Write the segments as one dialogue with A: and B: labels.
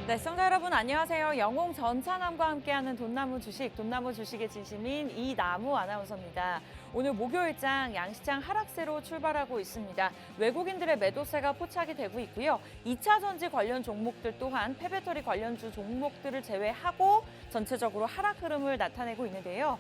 A: 네, 시청자 여러분 안녕하세요. 영웅 전찬함과 함께하는 돈나무 주식의 진심인 이나무 아나운서입니다. 오늘 목요일장 양시장 하락세로 출발하고 있습니다. 외국인들의 매도세가 포착이 되고 있고요. 2차 전지 관련 종목들 또한 폐배터리 관련주 종목들을 제외하고 전체적으로 하락 흐름을 나타내고 있는데요.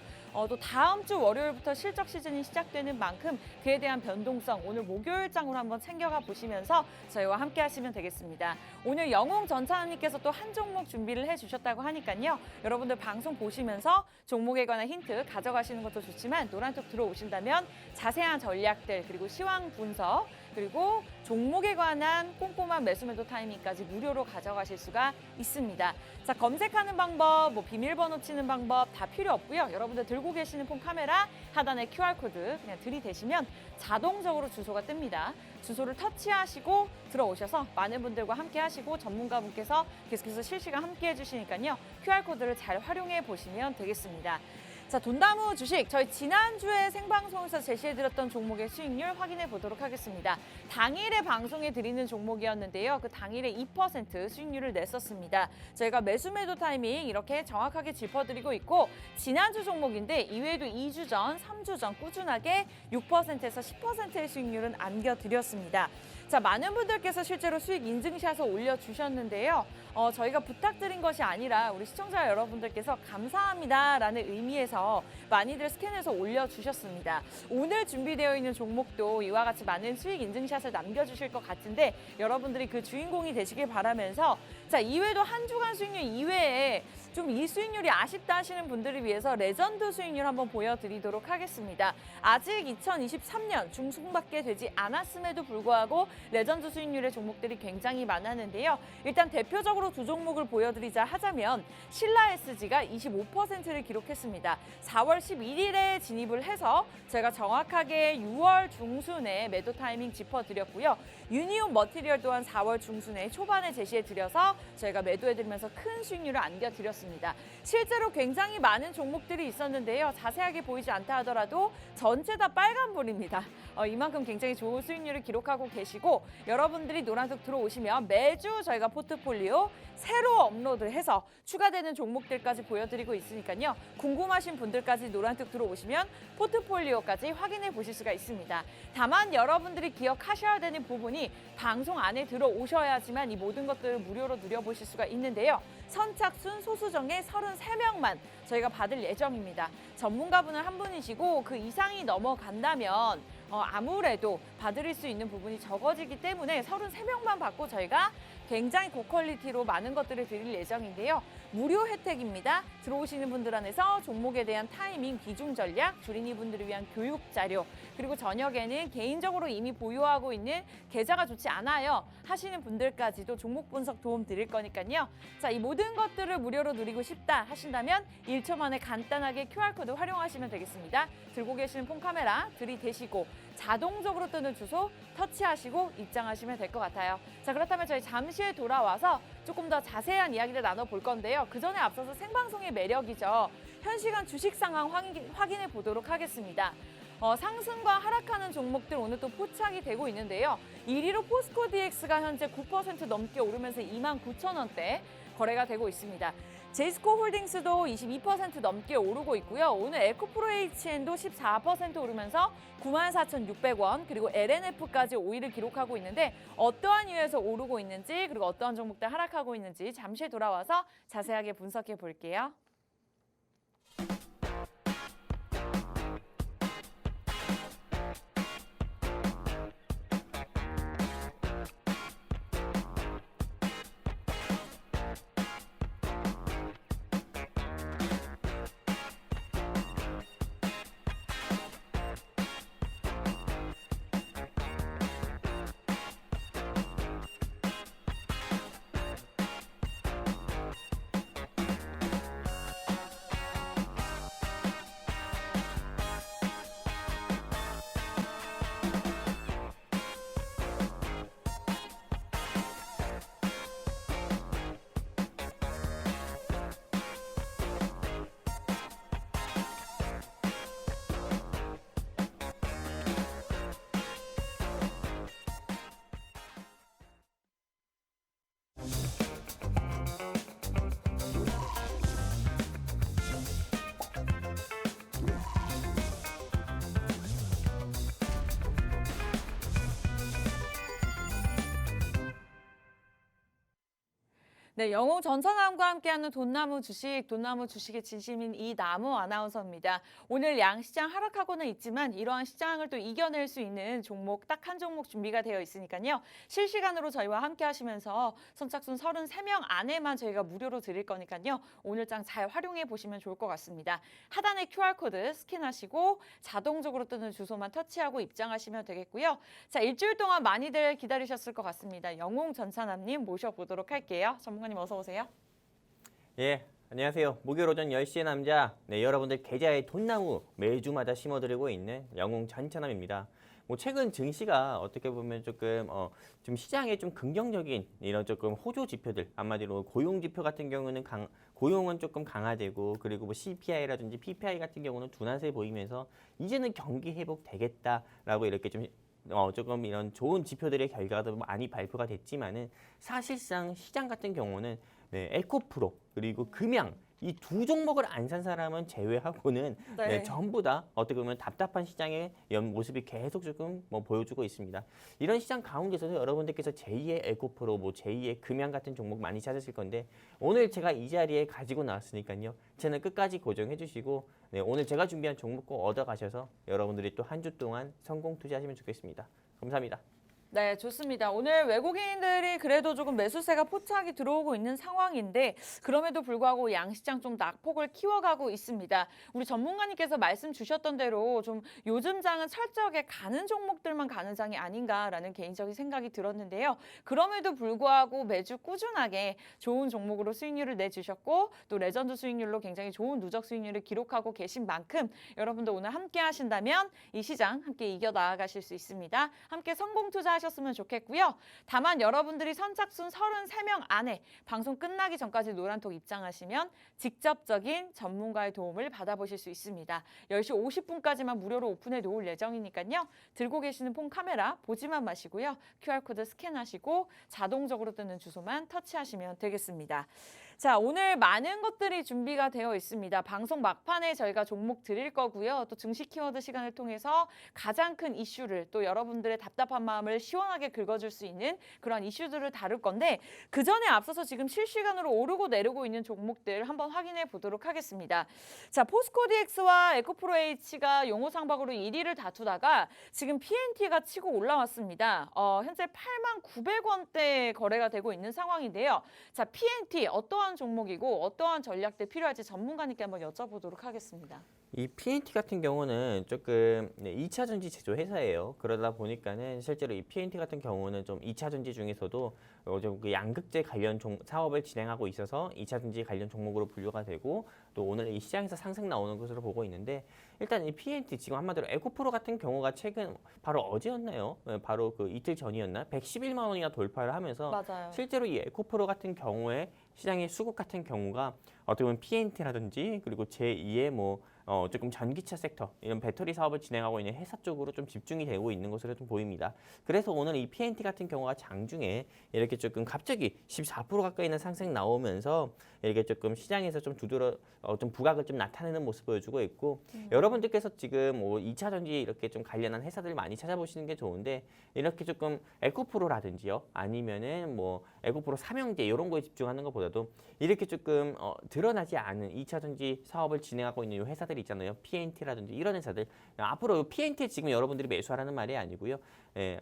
A: 또 다음 주 월요일부터 실적 시즌이 시작되는 만큼 그에 대한 변동성 오늘 목요일장으로 한번 챙겨가 보시면서 저희와 함께 하시면 되겠습니다. 오늘 영웅 전찬함님께서 또 한 종목 준비를 해주셨다고 하니까요. 여러분들 방송 보시면서 종목에 관한 힌트 가져가시는 것도 좋지만 노란톡 들어오신다면 자세한 전략들 그리고 시황 분석 그리고 종목에 관한 꼼꼼한 매수매도 타이밍까지 무료로 가져가실 수가 있습니다. 자, 검색하는 방법, 비밀번호 치는 방법 다 필요 없고요. 여러분들 들고 계시는 폰 카메라 하단에 QR코드 그냥 들이대시면 자동적으로 주소가 뜹니다. 주소를 터치하시고 들어오셔서 많은 분들과 함께 하시고 전문가분께서 계속해서 실시간 함께 해주시니까요. QR코드를 잘 활용해 보시면 되겠습니다. 자, 돈나무 주식 저희 지난주에 생방송에서 제시해드렸던 종목의 수익률 확인해 보도록 하겠습니다. 당일에 방송해 드리는 종목이었는데요. 그 당일에 2% 수익률을 냈었습니다. 저희가 매수매도 타이밍 이렇게 정확하게 짚어드리고 있고 지난주 종목인데 이외에도 2주 전, 3주 전 꾸준하게 6%에서 10%의 수익률은 안겨드렸습니다. 자, 많은 분들께서 실제로 수익 인증샷을 올려주셨는데요. 저희가 부탁드린 것이 아니라 우리 시청자 여러분들께서 감사합니다라는 의미에서 많이들 스캔해서 올려주셨습니다. 오늘 준비되어 있는 종목도 이와 같이 많은 수익 인증샷을 남겨주실 것 같은데 여러분들이 그 주인공이 되시길 바라면서 자, 이외에도 한 주간 수익률 이외에 좀 이 수익률이 아쉽다 하시는 분들을 위해서 레전드 수익률 한번 보여드리도록 하겠습니다. 아직 2023년 중순밖에 되지 않았음에도 불구하고 레전드 수익률의 종목들이 굉장히 많았는데요. 일단 대표적으로 두 종목을 보여드리자 하자면 신라SG가 25%를 기록했습니다. 4월 11일에 진입을 해서 제가 정확하게 6월 중순에 매도 타이밍 짚어드렸고요. 유니온 머티리얼 또한 4월 중순에 초반에 제시해드려서 저희가 매도해드리면서 큰 수익률을 안겨드렸습니다. 실제로 굉장히 많은 종목들이 있었는데요. 자세하게 보이지 않다 하더라도 전체 다 빨간불입니다. 이만큼 굉장히 좋은 수익률을 기록하고 계시고 여러분들이 노란색 들어오시면 매주 저희가 포트폴리오 새로 업로드해서 추가되는 종목들까지 보여드리고 있으니까요. 궁금하신 분들까지 노란색 들어오시면 포트폴리오까지 확인해 보실 수가 있습니다. 다만 여러분들이 기억하셔야 되는 부분이 방송 안에 들어오셔야지만 이 모든 것들을 무료로 누려보실 수가 있는데요. 선착순 소수정의 33명만 저희가 받을 예정입니다. 전문가분은 한 분이시고 그 이상이 넘어간다면 아무래도 받을 수 있는 부분이 적어지기 때문에 33명만 받고 저희가 굉장히 고퀄리티로 많은 것들을 드릴 예정인데요. 무료 혜택입니다. 들어오시는 분들 안에서 종목에 대한 타이밍, 비중 전략, 주린이 분들을 위한 교육 자료, 그리고 저녁에는 개인적으로 이미 보유하고 있는 계좌가 좋지 않아요 하시는 분들까지도 종목 분석 도움 드릴 거니까요. 자, 이 모든 것들을 무료로 누리고 싶다 하신다면 1초 만에 간단하게 QR코드 활용하시면 되겠습니다. 들고 계시는 폰 카메라 들이대시고 자동적으로 뜨는 주소 터치하시고 입장하시면 될 것 같아요. 자, 그렇다면 저희 잠시 후에 돌아와서 조금 더 자세한 이야기를 나눠볼 건데요. 그 전에 앞서서 생방송의 매력이죠. 현 시간 주식 상황 확인해 보도록 하겠습니다. 상승과 하락하는 종목들 오늘 또 포착이 되고 있는데요. 1위로 포스코 DX가 현재 9% 넘게 오르면서 29,000원대 거래가 되고 있습니다. 제이스코 홀딩스도 22% 넘게 오르고 있고요. 오늘 에코프로 HN도 14% 오르면서 94,600원 그리고 LNF까지 5위를 기록하고 있는데 어떠한 이유에서 오르고 있는지 그리고 어떠한 종목들 하락하고 있는지 잠시 돌아와서 자세하게 분석해 볼게요. 네, 영웅 전천함과 함께하는 돈나무 주식의 진심인 이나무 아나운서입니다. 오늘 양시장 하락하고는 있지만 이러한 시장을 또 이겨낼 수 있는 종목 딱 한 종목 준비가 되어 있으니까요. 실시간으로 저희와 함께 하시면서 선착순 33명 안에만 저희가 무료로 드릴 거니까요. 오늘 장 잘 활용해 보시면 좋을 것 같습니다. 하단에 QR코드 스캔하시고 자동적으로 뜨는 주소만 터치하고 입장하시면 되겠고요. 자, 일주일 동안 많이들 기다리셨을 것 같습니다. 영웅 전천함님 모셔보도록 할게요. 전문가님 어서 오세요.
B: 예, 안녕하세요. 목요일 오전 10시의 남자. 네, 여러분들 계좌에 돈나무 매주마다 심어드리고 있는 영웅 전천함입니다. 최근 증시가 어떻게 보면 좀 시장에 좀 긍정적인 이런 조금 호조 지표들, 한마디로 고용 지표 같은 경우는 고용은 조금 강화되고, 그리고 CPI라든지 PPI 같은 경우는 둔화세 보이면서 이제는 경기 회복 되겠다라고 이렇게 조금 이런 좋은 지표들의 결과도 많이 발표가 됐지만은 사실상 시장 같은 경우는 에코프로 그리고 금양 이 두 종목을 안 산 사람은 제외하고는 전부 다 어떻게 보면 답답한 시장의 모습이 계속 조금 보여주고 있습니다. 이런 시장 가운데서 여러분들께서 제2의 에코프로, 제2의 금양 같은 종목 많이 찾으실 건데 오늘 제가 이 자리에 가지고 나왔으니까요. 채널 끝까지 고정해 주시고 오늘 제가 준비한 종목 꼭 얻어 가셔서 여러분들이 또 한 주 동안 성공 투자하시면 좋겠습니다. 감사합니다.
A: 네, 좋습니다. 오늘 외국인들이 그래도 조금 매수세가 포착이 들어오고 있는 상황인데 그럼에도 불구하고 양시장 좀 낙폭을 키워가고 있습니다. 우리 전문가님께서 말씀 주셨던 대로 좀 요즘 장은 철저하게 가는 종목들만 가는 장이 아닌가라는 개인적인 생각이 들었는데요. 그럼에도 불구하고 매주 꾸준하게 좋은 종목으로 수익률을 내주셨고 또 레전드 수익률로 굉장히 좋은 누적 수익률을 기록하고 계신 만큼 여러분도 오늘 함께 하신다면 이 시장 함께 이겨나가실 수 있습니다. 함께 성공 투자하셨으면 좋겠고요. 다만 여러분들이 선착순 33명 안에 방송 끝나기 전까지 노란톡 입장하시면 직접적인 전문가의 도움을 받아보실 수 있습니다. 10시 50분까지만 무료로 오픈해 놓을 예정이니까요. 들고 계시는 폰 카메라 보지만 마시고요. QR코드 스캔하시고 자동적으로 뜨는 주소만 터치하시면 되겠습니다. 자, 오늘 많은 것들이 준비가 되어 있습니다. 방송 막판에 저희가 종목 드릴 거고요. 또 증시 키워드 시간을 통해서 가장 큰 이슈를 또 여러분들의 답답한 마음을 시원하게 긁어줄 수 있는 그런 이슈들을 다룰 건데 그 전에 앞서서 지금 실시간으로 오르고 내리고 있는 종목들 한번 확인해 보도록 하겠습니다. 자, 포스코DX와 에코프로H가 용호상박으로 1위를 다투다가 지금 PNT가 치고 올라왔습니다. 현재 89,900원대 거래가 되고 있는 상황인데요. 자, PNT 어떠한 종목이고 어떠한 전략들 필요할지 전문가님께 한번 여쭤보도록 하겠습니다.
B: 이 PNT 같은 경우는 조금 2차 전지 제조 회사예요. 그러다 보니까는 실제로 이 PNT 같은 경우는 좀 2차 전지 중에서도 좀 그 양극재 관련 사업을 진행하고 있어서 2차 전지 관련 종목으로 분류가 되고 또 오늘 이 시장에서 상승 나오는 것으로 보고 있는데 일단 이 PNT 지금 한마디로 에코프로 같은 경우가 최근 바로 어제였나요? 바로 그 이틀 전이었나? 111만 원이나 돌파를 하면서
A: 맞아요.
B: 실제로 이 에코프로 같은 경우에 시장의 수급 같은 경우가 어떻게 보면 PNT라든지 그리고 제2의 조금 전기차 섹터 이런 배터리 사업을 진행하고 있는 회사 쪽으로 좀 집중이 되고 있는 것으로 좀 보입니다. 그래서 오늘 이 PNT 같은 경우가 장중에 이렇게 조금 갑자기 14% 가까이는 상승 나오면서 이렇게 조금 시장에서 좀 좀 부각을 좀 나타내는 모습 보여주고 있고 여러분들께서 지금 2차 전지 이렇게 좀 관련한 회사들 많이 찾아보시는 게 좋은데 이렇게 조금 에코프로라든지요 아니면은 에코프로 삼형제 이런 거에 집중하는 것보다도 이렇게 조금 드러나지 않은 2차 전지 사업을 진행하고 있는 이 회사들이 있잖아요. PNT라든지 이런 회사들 앞으로 PNT에 지금 여러분들이 매수하라는 말이 아니고요.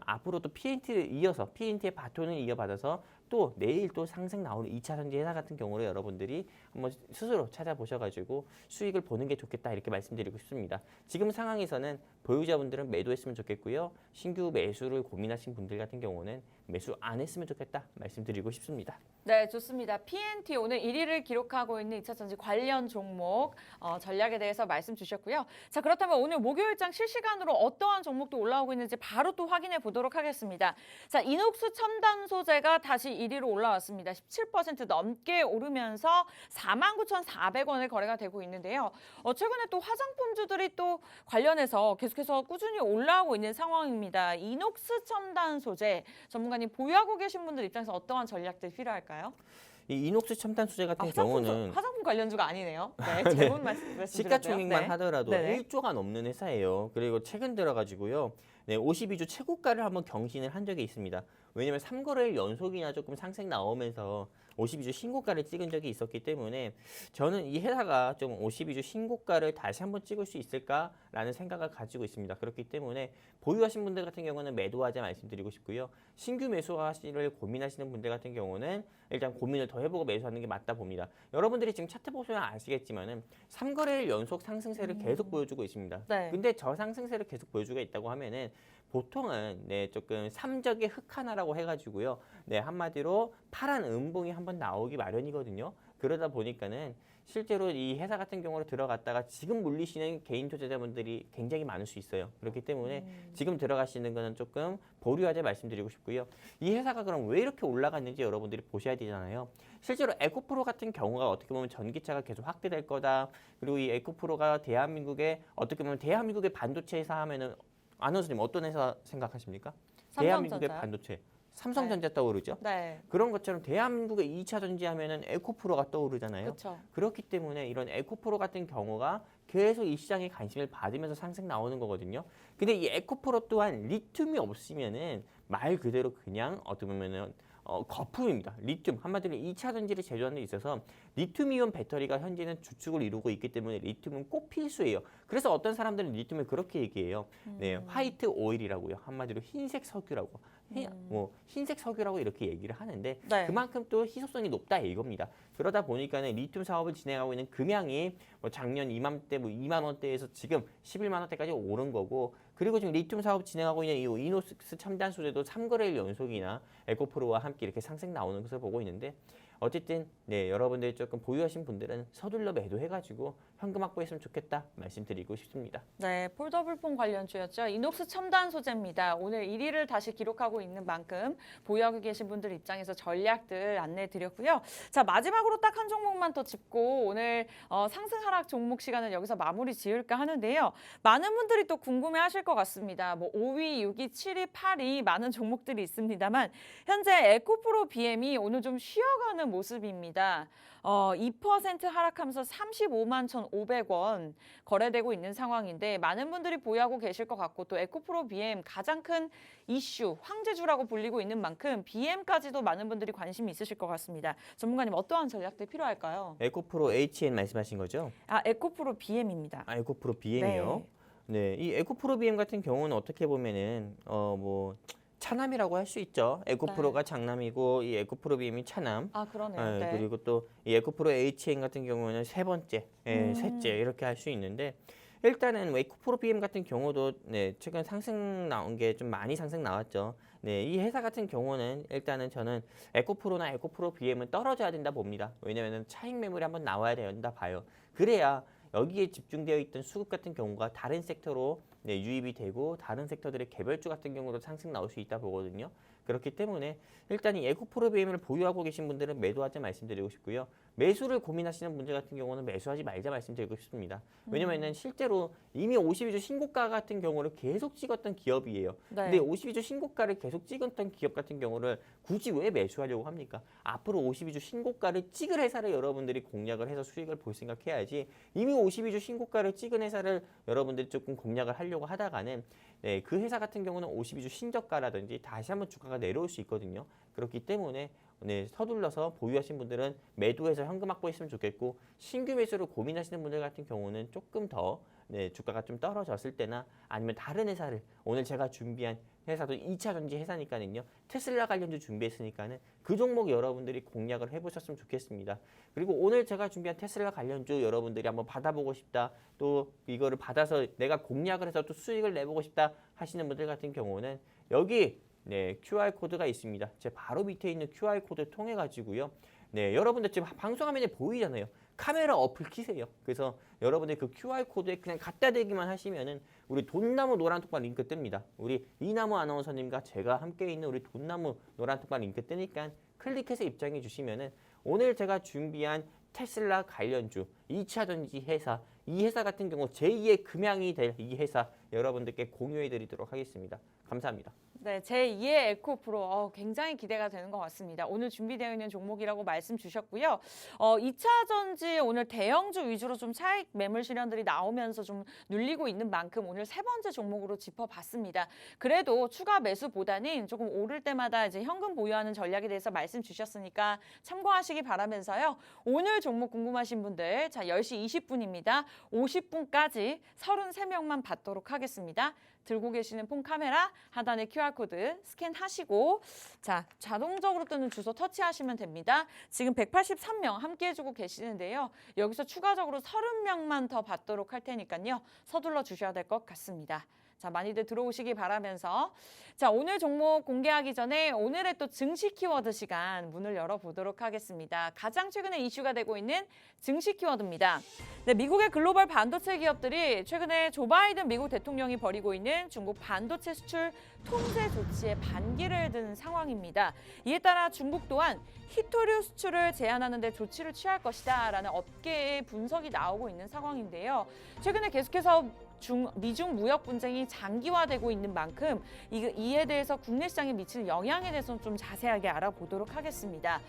B: 앞으로 또 PNT를 이어서 PNT의 바톤을 이어받아서 또 내일 또 상승 나오는 2차 전지 회사 같은 경우로 여러분들이 한번 스스로 찾아보셔가지고 수익을 보는 게 좋겠다 이렇게 말씀드리고 싶습니다. 지금 상황에서는 보유자분들은 매도했으면 좋겠고요. 신규 매수를 고민하신 분들 같은 경우는 매수 안 했으면 좋겠다 말씀드리고 싶습니다.
A: 네, 좋습니다. PNT 오늘 1위를 기록하고 있는 2차 전지 관련 종목 전략에 대해서 말씀 주셨고요. 자, 그렇다면 오늘 목요일장 실시간으로 어떠한 종목도 올라오고 있는지 바로 또 확인해 보도록 하겠습니다. 자, 이녹스 첨단 소재가 다시 1위로 올라왔습니다. 17% 넘게 오르면서 49,400원에 거래가 되고 있는데요. 최근에 또 화장품주들이 또 관련해서 계속해서 꾸준히 올라오고 있는 상황입니다. 이녹스 첨단 소재 전문가님 보유하고 계신 분들 입장에서 어떠한 전략들 필요할까요?
B: 이 이녹스 첨단 소재 같은 경우는
A: 화장품 관련주가 아니네요. 네, 잘못 말씀드렸고요.
B: 시가총액만
A: 네.
B: 하더라도
A: 네네.
B: 1조가 넘는 회사예요. 그리고 최근 들어가지고요. 네, 52주 최고가를 한번 경신을 한 적이 있습니다. 왜냐면 3거래일 연속이나 조금 상승 나오면서 52주 신고가를 찍은 적이 있었기 때문에 저는 이 회사가 좀 52주 신고가를 다시 한번 찍을 수 있을까라는 생각을 가지고 있습니다. 그렇기 때문에 보유하신 분들 같은 경우는 매도하자 말씀드리고 싶고요. 신규 매수하시를 고민하시는 분들 같은 경우는 일단 고민을 더 해보고 매수하는 게 맞다 봅니다. 여러분들이 지금 차트 보시면 아시겠지만은 3거래일 연속 상승세를 계속 보여주고 있습니다.
A: 네.
B: 근데 저 상승세를 계속 보여주고 있다고 하면은 보통은 조금 삼적의 흑하나라고 해가지고요. 한마디로 파란 음봉이 한번 나오기 마련이거든요. 그러다 보니까는 실제로 이 회사 같은 경우로 들어갔다가 지금 물리시는 개인 투자자분들이 굉장히 많을 수 있어요. 그렇기 때문에 지금 들어가시는 거는 조금 보류하자 말씀드리고 싶고요. 이 회사가 그럼 왜 이렇게 올라갔는지 여러분들이 보셔야 되잖아요. 실제로 에코프로 같은 경우가 어떻게 보면 전기차가 계속 확대될 거다. 그리고 이 에코프로가 대한민국의 어떻게 보면 대한민국의 반도체 회사 하면은 아나운서님 어떤 회사 생각하십니까? 대한민국의
A: 삼성전자요?
B: 반도체. 삼성전자 떠오르죠?
A: 네.
B: 그런 것처럼 대한민국의 2차 전지 하면은 에코프로가 떠오르잖아요.
A: 그렇죠.
B: 그렇기 때문에 이런 에코프로 같은 경우가 계속 이 시장에 관심을 받으면서 상승 나오는 거거든요. 근데 이 에코프로 또한 리튬이 없으면은 말 그대로 그냥 어떻게 보면은 거품입니다. 리튬 한마디로 2차 전지를 제조하는 데 있어서 리튬이온 배터리가 현재는 주축을 이루고 있기 때문에 리튬은 꼭 필수예요. 그래서 어떤 사람들은 리튬을 그렇게 얘기해요. 네, 화이트 오일이라고요. 한마디로 흰색 석유라고. 흰색 석유라고 이렇게 얘기를 하는데
A: 네.
B: 그만큼 또 희소성이 높다 이겁니다. 그러다 보니까는 리튬 사업을 진행하고 있는 금양이 작년 이맘때 2만 원대에서 지금 11만 원대까지 오른 거고, 그리고 지금 리튬 사업 진행하고 있는 이 이노스 첨단 소재도 3거래일 연속이나 에코프로와 함께 이렇게 상승 나오는 것을 보고 있는데, 어쨌든 여러분들 조금 보유하신 분들은 서둘러 매도해가지고 현금 확보했으면 좋겠다 말씀드리고 싶습니다.
A: 네, 폴더블폰 관련주였죠. 이녹스 첨단 소재입니다. 오늘 1위를 다시 기록하고 있는 만큼 보유하고 계신 분들 입장에서 전략들 안내해 드렸고요. 자, 마지막으로 딱 한 종목만 더 짚고 오늘 상승 하락 종목 시간은 여기서 마무리 지을까 하는데요. 많은 분들이 또 궁금해 하실 것 같습니다. 5위, 6위, 7위, 8위 많은 종목들이 있습니다만 현재 에코프로 BM이 오늘 좀 쉬어가는 모습입니다. 2% 하락하면서 35만 1,500원 거래되고 있는 상황인데 많은 분들이 보유하고 계실 것 같고, 또 에코프로 BM 가장 큰 이슈, 황제주라고 불리고 있는 만큼 BM까지도 많은 분들이 관심이 있으실 것 같습니다. 전문가님 어떠한 전략들이 필요할까요?
B: 에코프로 HN 말씀하신 거죠?
A: 에코프로 BM입니다.
B: 에코프로 BM이요. 네, 이 에코프로 BM 같은 경우는 어떻게 보면은 차남이라고 할 수 있죠. 에코프로가 장남이고 이 에코프로 BM이 차남.
A: 그러네요. 네.
B: 그리고 또 이 에코프로 HN 같은 경우는 세 번째, 셋째 이렇게 할 수 있는데, 일단은 에코프로 BM 같은 경우도 최근 상승 나온 게 좀 많이 상승 나왔죠. 이 회사 같은 경우는 일단은 저는 에코프로나 에코프로 BM은 떨어져야 된다 봅니다. 왜냐하면 차익 매물이 한번 나와야 된다 봐요. 그래야 여기에 집중되어 있던 수급 같은 경우가 다른 섹터로 유입이 되고 다른 섹터들의 개별주 같은 경우도 상승 나올 수 있다 보거든요. 그렇기 때문에 일단 이 에코프로 BM을 보유하고 계신 분들은 매도하자 말씀드리고 싶고요. 매수를 고민하시는 분들 같은 경우는 매수하지 말자 말씀드리고 싶습니다. 왜냐면은 실제로 이미 52주 신고가 같은 경우를 계속 찍었던 기업이에요. 근데 52주 신고가를 계속 찍었던 기업 같은 경우를 굳이 왜 매수하려고 합니까? 앞으로 52주 신고가를 찍을 회사를 여러분들이 공략을 해서 수익을 볼 생각해야지, 이미 52주 신고가를 찍은 회사를 여러분들이 조금 공략을 하려고 하다가는 그 회사 같은 경우는 52주 신저가라든지 다시 한번 주가가 내려올 수 있거든요. 그렇기 때문에 서둘러서 보유하신 분들은 매도해서 현금 확보했으면 좋겠고, 신규 매수를 고민하시는 분들 같은 경우는 조금 더 주가가 좀 떨어졌을 때나 아니면 다른 회사를, 오늘 제가 준비한 회사도 2차 전지 회사니까는요, 테슬라 관련주 준비했으니까는 그 종목 여러분들이 공략을 해보셨으면 좋겠습니다. 그리고 오늘 제가 준비한 테슬라 관련주 여러분들이 한번 받아보고 싶다, 또 이거를 받아서 내가 공략을 해서 또 수익을 내보고 싶다 하시는 분들 같은 경우는 여기 QR코드가 있습니다. 제 바로 밑에 있는 QR코드 통해 가지고요. 여러분들 지금 방송화면에 보이잖아요. 카메라 어플 키세요. 그래서 여러분들 그 QR코드에 그냥 갖다 대기만 하시면은 우리 돈나무 노란톡방 링크 뜹니다. 우리 이나무 아나운서님과 제가 함께 있는 우리 돈나무 노란톡방 링크 뜨니까 클릭해서 입장해 주시면은 오늘 제가 준비한 테슬라 관련주 2차 전지 회사, 이 회사 같은 경우 제2의 금양이 될 이 회사 여러분들께 공유해 드리도록 하겠습니다. 감사합니다.
A: 네, 제2의 에코프로 굉장히 기대가 되는 것 같습니다. 오늘 준비되어 있는 종목이라고 말씀 주셨고요. 2차 전지 오늘 대형주 위주로 좀 차익 매물 실현들이 나오면서 좀 눌리고 있는 만큼 오늘 세 번째 종목으로 짚어봤습니다. 그래도 추가 매수보다는 조금 오를 때마다 이제 현금 보유하는 전략에 대해서 말씀 주셨으니까 참고하시기 바라면서요. 오늘 종목 궁금하신 분들 자 10시 20분입니다. 50분까지 33명만 받도록 하겠습니다. 들고 계시는 폰 카메라 하단에 QR코드 스캔하시고 자 자동적으로 뜨는 주소 터치하시면 됩니다. 지금 183명 함께 해주고 계시는데요. 여기서 추가적으로 30명만 더 받도록 할 테니까요. 서둘러 주셔야 될 것 같습니다. 자, 많이들 들어오시기 바라면서 자, 오늘 종목 공개하기 전에 오늘의 또 증시 키워드 시간 문을 열어보도록 하겠습니다. 가장 최근에 이슈가 되고 있는 증시 키워드입니다. 네, 미국의 글로벌 반도체 기업들이 최근에 조 바이든 미국 대통령이 벌이고 있는 중국 반도체 수출 통제 조치에 반기를 든 상황입니다. 이에 따라 중국 또한 히토류 수출을 제한하는 데 조치를 취할 것이다 라는 업계의 분석이 나오고 있는 상황인데요. 최근에 계속해서 미중 무역 분쟁이 장기화되고 있는 만큼 이에 대해서 국내 시장에 미치는 영향에 대해서 좀 자세하게 알아보도록 하겠습니다.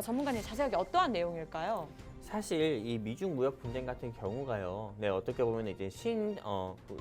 A: 전문가님 자세하게 어떠한 내용일까요?
B: 사실 이 미중 무역 분쟁 같은 경우가요. 네, 어떻게 보면 이제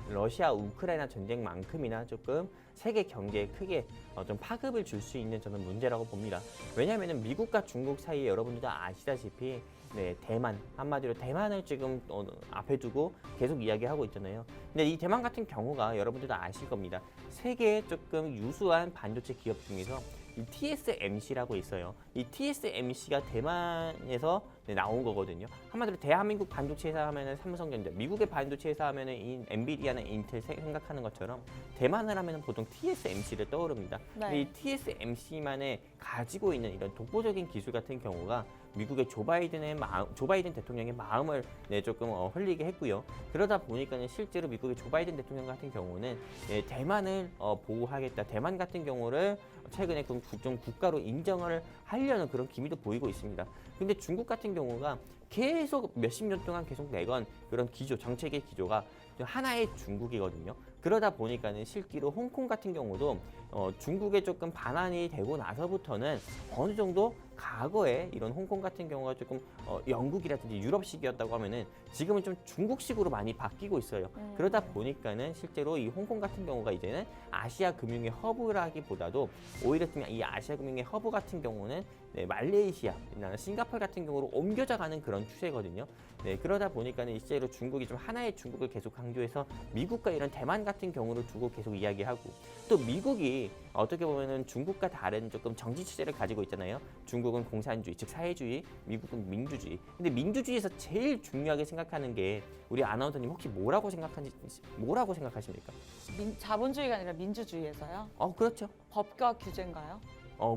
B: 러시아 우크라이나 전쟁만큼이나 조금 세계 경제에 크게 좀 파급을 줄 수 있는 저는 문제라고 봅니다. 왜냐하면 미국과 중국 사이에 여러분들도 아시다시피 네, 대만, 한마디로 대만을 지금 앞에 두고 계속 이야기하고 있잖아요. 근데 이 대만 같은 경우가 여러분들도 아실 겁니다. 세계에 조금 유수한 반도체 기업 중에서 이 TSMC라고 있어요. 이 TSMC가 대만에서 나온 거거든요. 한마디로 대한민국 반도체 회사 하면은 삼성전자, 미국의 반도체 회사 하면은 엔비디아나 인텔 생각하는 것처럼 대만을 하면은 보통 TSMC를 떠오릅니다.
A: 네.
B: 이 TSMC만에 가지고 있는 이런 독보적인 기술 같은 경우가 미국의 조 바이든 대통령의 마음을 조금 흘리게 했고요. 그러다 보니까는 실제로 미국의 조 바이든 대통령 같은 경우는 대만을 보호하겠다. 대만 같은 경우를 최근에 좀 국가로 인정을 하려는 그런 기미도 보이고 있습니다. 근데 중국 같은 경우가 계속 몇십 년 동안 계속 내건 그런 정책의 기조가 하나의 중국이거든요. 그러다 보니까는 실제로 홍콩 같은 경우도 중국에 조금 반환이 되고 나서부터는 어느 정도 과거에 이런 홍콩 같은 경우가 조금 영국이라든지 유럽식이었다고 하면은 지금은 좀 중국식으로 많이 바뀌고 있어요. 그러다 보니까는 실제로 이 홍콩 같은 경우가 이제는 아시아 금융의 허브라기보다도 오히려 이 아시아 금융의 허브 같은 경우는 말레이시아, 싱가포르 같은 경우로 옮겨져가는 그런 추세거든요. 네, 그러다 보니까는 실제로 중국이 좀 하나의 중국을 계속 강조해서 미국과 이런 대만 같은 경우를 두고 계속 이야기하고 또 미국이 어떻게 보면은 중국과 다른 조금 정치 체제를 가지고 있잖아요. 중국은 공산주의, 즉 사회주의, 미국은 민주주의. 근데 민주주의에서 제일 중요하게 생각하는 게 우리 아나운서님 혹시 뭐라고 생각하십니까?
A: 자본주의가 아니라 민주주의에서요?
B: 그렇죠.
A: 법과 규제인가요?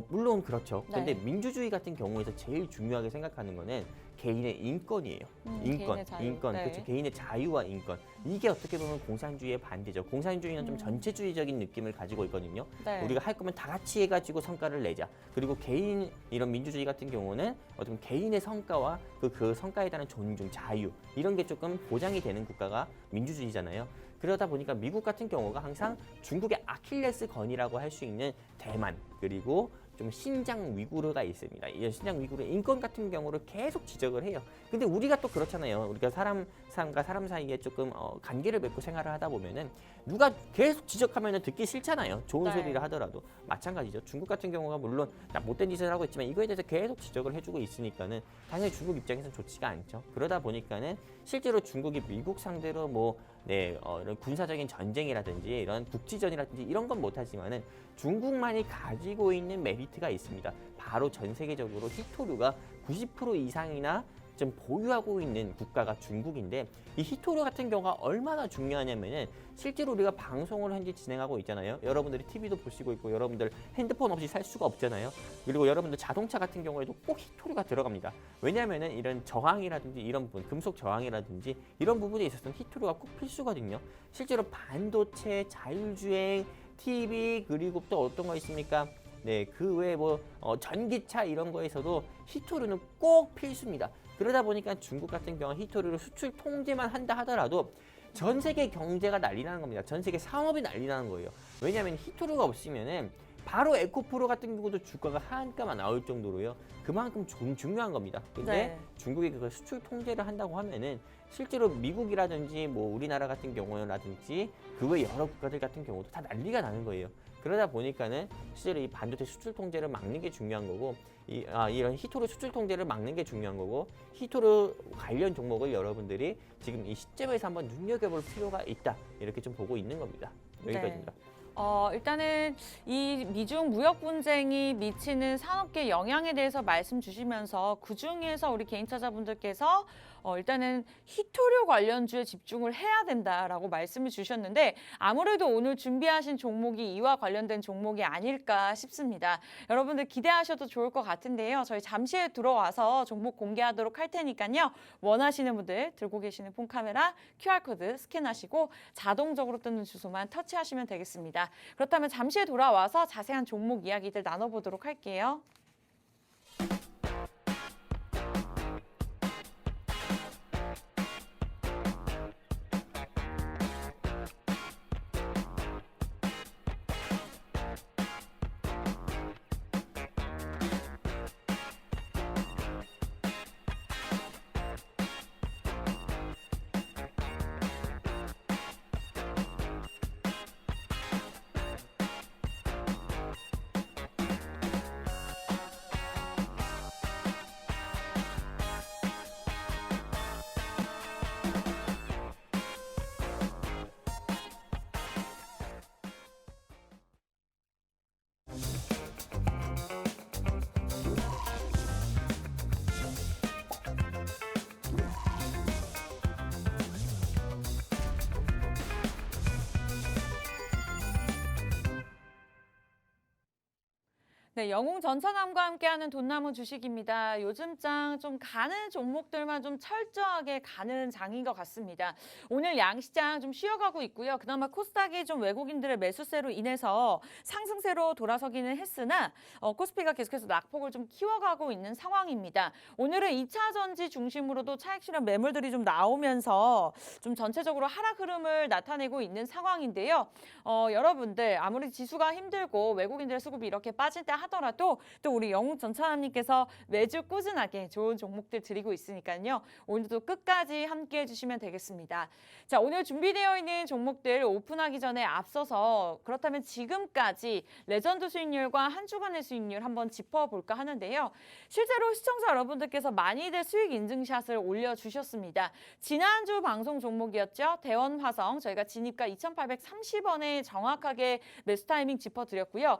B: 물론 그렇죠.
A: 네.
B: 근데 민주주의 같은 경우에서 제일 중요하게 생각하는 거는 개인의 인권이에요.
A: 개인의 자유.
B: 인권,
A: 네.
B: 그렇죠. 개인의 자유와 인권. 이게 어떻게 보면 공산주의의 반대죠. 공산주의는 좀 전체주의적인 느낌을 가지고 있거든요.
A: 네.
B: 우리가 할 거면 다 같이 해가지고 성과를 내자. 그리고 이런 민주주의 같은 경우는 어떤 개인의 성과와 그 성과에 대한 존중, 자유 이런 게 조금 보장이 되는 국가가 민주주의잖아요. 그러다 보니까 미국 같은 경우가 항상 중국의 아킬레스건이라고 할 수 있는 대만 그리고 좀 신장 위구르가 있습니다. 이 신장 위구르 인권 같은 경우를 계속 지적을 해요. 근데 우리가 또 그렇잖아요. 우리가 사람과 사람 사이에 조금 관계를 맺고 생활을 하다 보면은 누가 계속 지적하면은 듣기 싫잖아요. 좋은
A: 네.
B: 소리를 하더라도 마찬가지죠. 중국 같은 경우가 물론 못된 짓을 하고 있지만 이거에 대해서 계속 지적을 해주고 있으니까는 당연히 중국 입장에서는 좋지가 않죠. 그러다 보니까는 실제로 중국이 미국 상대로 이런 군사적인 전쟁이라든지 이런 국지전이라든지 이런 건 못하지만은 중국만이 가지고 있는 메리트가 있습니다. 바로 전 세계적으로 히토류가 90% 이상이나 좀 보유하고 있는 국가가 중국인데 이 히토류 같은 경우가 얼마나 중요하냐면은 실제로 우리가 방송을 현재 진행하고 있잖아요. 여러분들이 TV도 보시고 있고 여러분들 핸드폰 없이 살 수가 없잖아요. 그리고 여러분들 자동차 같은 경우에도 꼭 히토류가 들어갑니다. 왜냐하면은 이런 저항이라든지 이런 부분, 금속 저항이라든지 이런 부분에 있어서는 히토류가 꼭 필수거든요. 실제로 반도체, 자율주행, TV 그리고 또 어떤 거 있습니까? 네, 그 외에 전기차 이런 거에서도 히토류는 꼭 필수입니다. 그러다 보니까 중국 같은 경우는 히토류를 수출 통제만 한다 하더라도 전 세계 경제가 난리 나는 겁니다. 전 세계 산업이 난리 나는 거예요. 왜냐하면 히토류가 없으면은 바로 에코프로 같은 경우도 주가가 하한가가 나올 정도로요. 그만큼 중요한 겁니다. 근데
A: 네.
B: 중국이 그걸 수출 통제를 한다고 하면은 실제로 미국이라든지 뭐 우리나라 같은 경우라든지 그 외 여러 국가들 같은 경우도 다 난리가 나는 거예요. 그러다 보니까는 실제로 이 반도체 수출 통제를 막는 게 중요한 거고 이런 히토르 수출 통제를 막는 게 중요한 거고 히토르 관련 종목을 여러분들이 지금 이 시점에서 한번 눈여겨볼 필요가 있다. 이렇게 좀 보고 있는 겁니다. 여기까지입니다.
A: 일단은 이 미중 무역 분쟁이 미치는 산업계 영향에 대해서 말씀 주시면서 그중에서 우리 개인 투자자분들께서 일단은 히토류 관련주에 집중을 해야 된다라고 말씀을 주셨는데 아무래도 오늘 준비하신 종목이 이와 관련된 종목이 아닐까 싶습니다. 여러분들 기대하셔도 좋을 것 같은데요. 저희 잠시 후에 들어와서 종목 공개하도록 할 테니까요. 원하시는 분들 들고 계시는 폰카메라 QR코드 스캔하시고 자동적으로 뜨는 주소만 터치하시면 되겠습니다. 그렇다면 잠시 후에 돌아와서 자세한 종목 이야기들 나눠보도록 할게요. 네, 영웅 전천함과 함께하는 돈나무 주식입니다. 요즘장 좀 가는 종목들만 좀 철저하게 가는 장인 것 같습니다. 오늘 양시장 좀 쉬어가고 있고요. 그나마 코스닥이 좀 외국인들의 매수세로 인해서 상승세로 돌아서기는 했으나 코스피가 계속해서 낙폭을 좀 키워가고 있는 상황입니다. 오늘은 2차 전지 중심으로도 차익 실현 매물들이 좀 나오면서 좀 전체적으로 하락 흐름을 나타내고 있는 상황인데요. 여러분들 아무리 지수가 힘들고 외국인들의 수급이 이렇게 빠질 때 하더라도 또 우리 영웅 전천함님께서 매주 꾸준하게 좋은 종목들 드리고 있으니까요. 오늘도 끝까지 함께 해주시면 되겠습니다. 자, 오늘 준비되어 있는 종목들 오픈하기 전에 앞서서 그렇다면 지금까지 레전드 수익률과 한 주간의 수익률 한번 짚어볼까 하는데요. 실제로 시청자 여러분들께서 많이들 수익 인증샷을 올려주셨습니다. 지난주 방송 종목이었죠. 대원화성 저희가 진입가 2,830원에 정확하게 매수 타이밍 짚어드렸고요.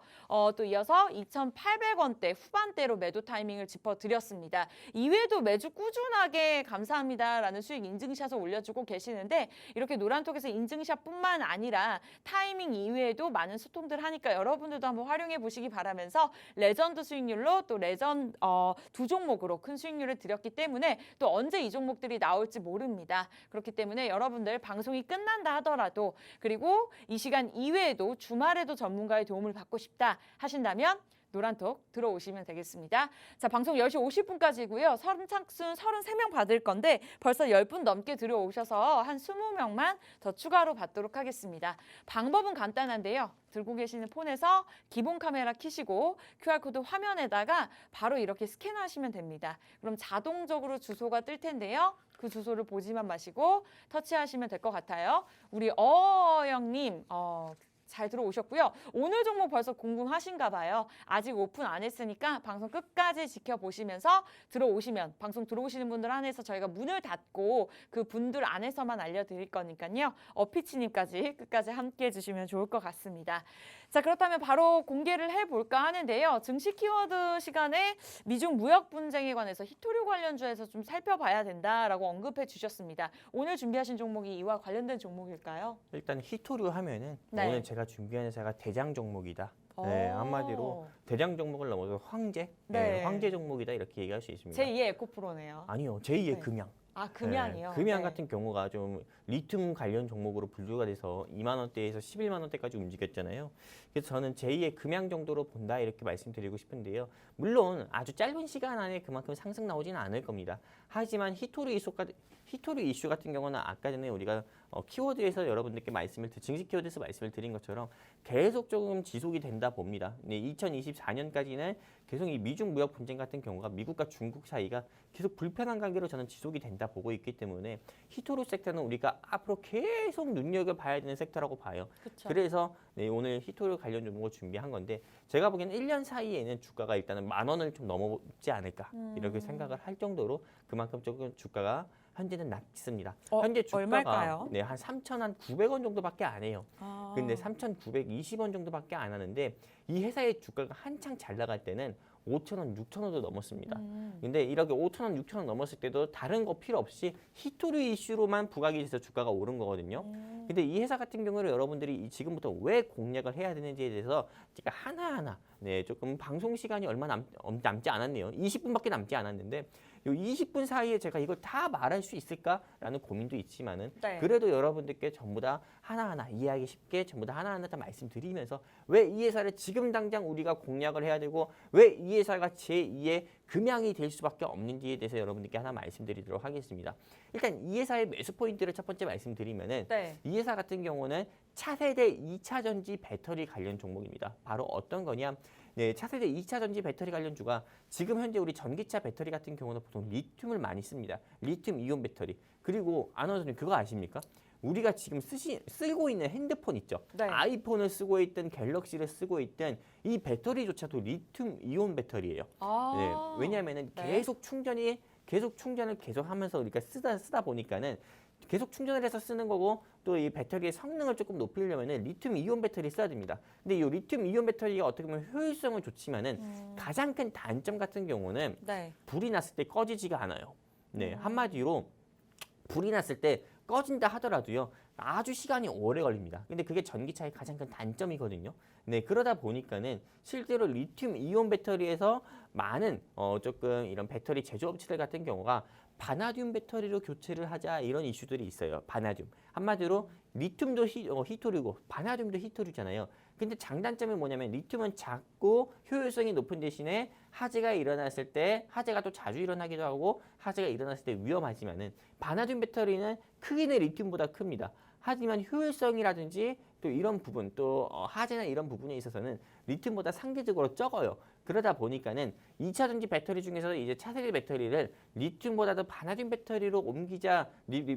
A: 또 이어서 2,800원대 후반대로 매도 타이밍을 짚어드렸습니다. 이외에도 매주 꾸준하게 감사합니다라는 수익 인증샷을 올려주고 계시는데 이렇게 노란톡에서 인증샷뿐만 아니라 타이밍 이외에도 많은 소통들 하니까 여러분들도 한번 활용해 보시기 바라면서 레전드 수익률로 또 두 종목으로 큰 수익률을 드렸기 때문에 또 언제 이 종목들이 나올지 모릅니다. 그렇기 때문에 여러분들 방송이 끝난다 하더라도 그리고 이 시간 이외에도 주말에도 전문가의 도움을 받고 싶다 하신다면 노란톡 들어오시면 되겠습니다. 자, 방송 10시 50분까지고요. 선착순 33명 받을 건데 벌써 10분 넘게 들어오셔서 한 20명만 더 추가로 받도록 하겠습니다. 방법은 간단한데요. 들고 계시는 폰에서 기본 카메라 켜시고 QR코드 화면에다가 바로 이렇게 스캔하시면 됩니다. 그럼 자동적으로 주소가 뜰 텐데요. 그 주소를 보지만 마시고 터치하시면 될 것 같아요. 우리 어영님 잘 들어오셨고요. 오늘 종목 벌써 궁금하신가 봐요. 아직 오픈 안 했으니까 방송 끝까지 지켜보시면서 들어오시면 방송 들어오시는 분들 안에서 저희가 문을 닫고 그 분들 안에서만 알려드릴 거니까요. 어피치님까지 끝까지 함께해 주시면 좋을 것 같습니다. 자, 그렇다면 바로 공개를 해볼까 하는데요. 증시 키워드 시간에 미중 무역 분쟁에 관해서 히토류 관련주에서 좀 살펴봐야 된다라고 언급해 주셨습니다. 오늘 준비하신 종목이 이와 관련된 종목일까요?
B: 일단 히토류 하면은
A: 네.
B: 오늘 제가 준비한 회사가 대장 종목이다. 네, 한마디로 대장 종목을 넘어서 황제,
A: 네.
B: 황제 종목이다 이렇게 얘기할 수 있습니다.
A: 제2의 에코프로네요.
B: 아니요, 제2의
A: 네.
B: 금양.
A: 아, 금양이요?
B: 금양
A: 네.
B: 같은 경우가 좀 리튬 관련 종목으로 분류가 돼서 2만 원대에서 11만 원대까지 움직였잖아요. 그래서 저는 제2의 금양 정도로 본다 이렇게 말씀드리고 싶은데요. 물론 아주 짧은 시간 안에 그만큼 상승 나오지는 않을 겁니다. 하지만 히토류 이슈 같은 경우는 아까 전에 우리가 키워드에서 여러분들께 증시 키워드에서 말씀을 드린 것처럼 계속 조금 지속이 된다 봅니다. 네, 2024년까지는 계속 이 미중 무역 분쟁 같은 경우가 미국과 중국 사이가 계속 불편한 관계로 저는 지속이 된다 보고 있기 때문에 히토류 섹터는 우리가 앞으로 계속 눈여겨봐야 되는 섹터라고 봐요.
A: 그쵸.
B: 그래서 네, 오늘 히토류 관련 종목을 준비한 건데 제가 보기에는 1년 사이에는 주가가 일단은 10,000원을 좀 넘어지 않을까 이렇게 생각을 할 정도로 그만큼 조금 주가가 현재는 낮습니다. 현재 주가가
A: 얼마일까요?
B: 네, 한 3,900원 정도밖에 안 해요.
A: 아.
B: 근데 3,920원 정도밖에 안 하는데 이 회사의 주가가 한창 잘 나갈 때는 5,000원, 6,000원도 넘었습니다. 근데 이렇게 5,000원, 6,000원 넘었을 때도 다른 거 필요 없이 히토류 이슈로만 부각이 돼서 주가가 오른 거거든요. 근데 이 회사 같은 경우는 여러분들이 지금부터 왜 공략을 해야 되는지에 대해서 제가 하나하나 네, 조금 방송 시간이 얼마 남지 않았네요. 20분밖에 남지 않았는데 이 20분 사이에 제가 이걸 다 말할 수 있을까라는 고민도 있지만은
A: 네.
B: 그래도 여러분들께 전부 다 하나하나 이해하기 쉽게 전부 다 하나하나 다 말씀드리면서 왜 이 회사를 지금 당장 우리가 공략을 해야 되고 왜 이 회사가 제2의 금양이 될 수밖에 없는지에 대해서 여러분들께 하나 말씀드리도록 하겠습니다. 일단 이 회사의 매수 포인트를 첫 번째 말씀드리면은
A: 네.
B: 이 회사 같은 경우는 차세대 2차 전지 배터리 관련 종목입니다. 바로 어떤 거냐? 네, 차세대 2차 전지 배터리 관련주가 지금 현재 우리 전기차 배터리 같은 경우는 보통 리튬을 많이 씁니다. 리튬 이온 배터리. 그리고 아나운서님 그거 아십니까? 우리가 지금 쓰고 있는 핸드폰 있죠.
A: 네.
B: 아이폰을 쓰고 있든 갤럭시를 쓰고 있든 이 배터리조차도 리튬 이온 배터리예요.
A: 아.
B: 네, 왜냐하면은
A: 네.
B: 계속 충전을 계속하면서 우리가 쓰다 보니까는 계속 충전을 해서 쓰는 거고 또 이 배터리의 성능을 조금 높이려면은 리튬 이온 배터리 써야 됩니다. 근데 이 리튬 이온 배터리가 어떻게 보면 효율성은 좋지만은 가장 큰 단점 같은 경우는
A: 네.
B: 불이 났을 때 꺼지지가 않아요. 네, 한마디로 불이 났을 때 꺼진다 하더라도요. 아주 시간이 오래 걸립니다. 근데 그게 전기차의 가장 큰 단점이거든요. 네, 그러다 보니까는 실제로 리튬 이온 배터리에서 많은 조금 이런 배터리 제조업체들 같은 경우가 바나듐 배터리로 교체를 하자 이런 이슈들이 있어요. 바나듐. 한마디로 리튬도 히토류고 바나듐도 히토류잖아요. 근데 장단점이 뭐냐면 리튬은 작고 효율성이 높은 대신에 화재가 일어났을 때 화재가 또 자주 일어나기도 하고 화재가 일어났을 때 위험하지만은 바나듐 배터리는 크기는 리튬보다 큽니다. 하지만 효율성이라든지 또 이런 부분 또 화재나 이런 부분에 있어서는 리튬보다 상대적으로 적어요. 그러다 보니까는 2차 전지 배터리 중에서 이제 차세대 배터리를 리튬보다도 바나듐 배터리로 옮기자,